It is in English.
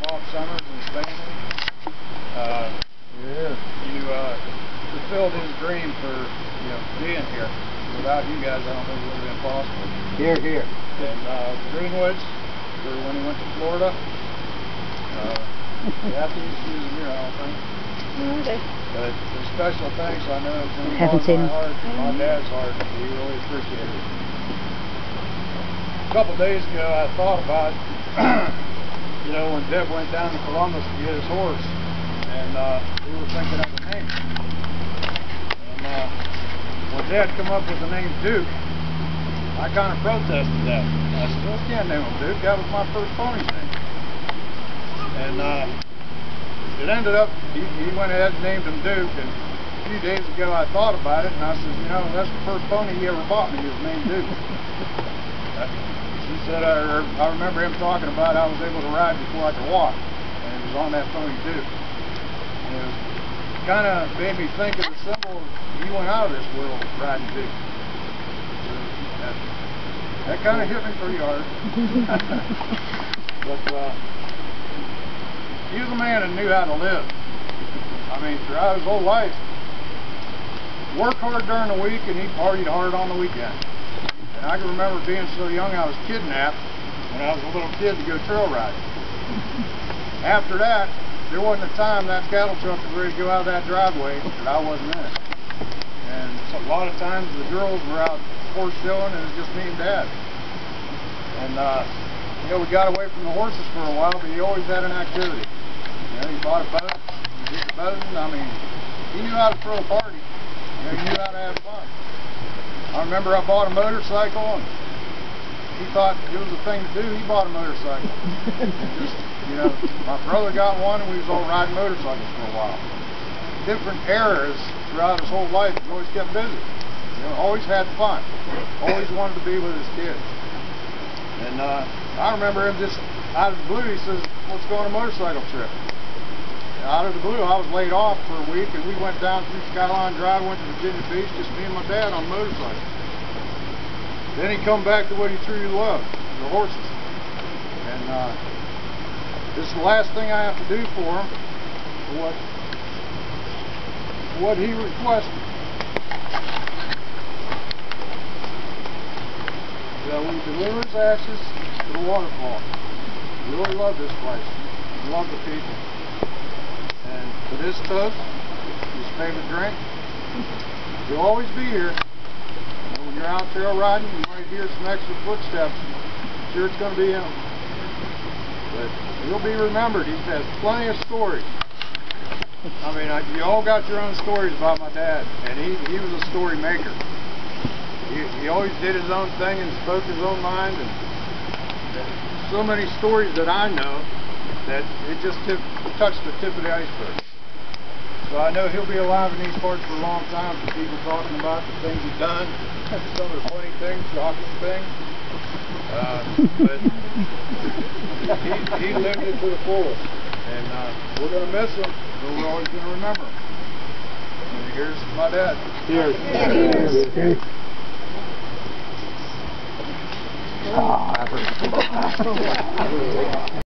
Bob Summers and his family. You fulfilled his dream for being here. Without you guys, I don't think it would have been possible. Here, here. And Greenwoods for when he went to Florida. Kathy's using here, I don't think. But the special thanks, I know it's in my heart, my dad's heart. He really appreciated it. A couple days ago, I thought about, when Deb went down to Columbus to get his horse, and we were thinking of a name. And when Dad come up with the name Duke, I kind of protested that. I said, well, I can't name him Duke. That was my first pony's name. And it ended up, he went ahead and named him Duke, and a few days ago I thought about it, and I said, that's the first pony he ever bought me, was named Duke. She said, I remember him talking about I was able to ride before I could walk, and it was on that pony Duke. And it kind of made me think of the symbol he went out of this world riding Duke. That kind of hit me pretty hard. But he was a man that knew how to live. I mean, throughout his whole life, worked hard during the week and he partied hard on the weekend. And I can remember being so young I was kidnapped when I was a little kid to go trail riding. After that, there wasn't a time that cattle truck was ready to go out of that driveway that I wasn't in it. And so a lot of times the girls were out horse showing and it was just me and Dad. And we got away from the horses for a while, but he always had an activity. He bought a boat, he did the boating. I mean, he knew how to throw a party. He knew how to have fun. I remember I bought a motorcycle, and he thought it was a thing to do. He bought a motorcycle. My brother got one, and we was all riding motorcycles for a while. Different eras throughout his whole life. He always kept busy. Always had fun. Always wanted to be with his kids. And I remember him just out of the blue, he says, let's go on a motorcycle trip. And out of the blue, I was laid off for a week, and we went down through Skyline Drive, went to Virginia Beach, just me and my dad on a motorcycle. Then he come back to what he truly loved, the horses. And this is the last thing I have to do for him, what he requested. We deliver his ashes to the waterfall. We really love this place. We love the people. And for this toast, his favorite drink, he'll always be here. When you're out trail riding, you might hear some extra footsteps. I'm sure it's going to be him. But he'll be remembered. He has plenty of stories. I mean, you all got your own stories about my dad, and he was a story maker. He always did his own thing and spoke his own mind, and so many stories that I know that it just touched the tip of the iceberg. So I know he'll be alive in these parts for a long time, for people talking about the things he's done, some of the funny things, shocking things. But he lived it to the fullest, and we're going to miss him, but we're always going to remember him. And here's my dad. Cheers. Oh,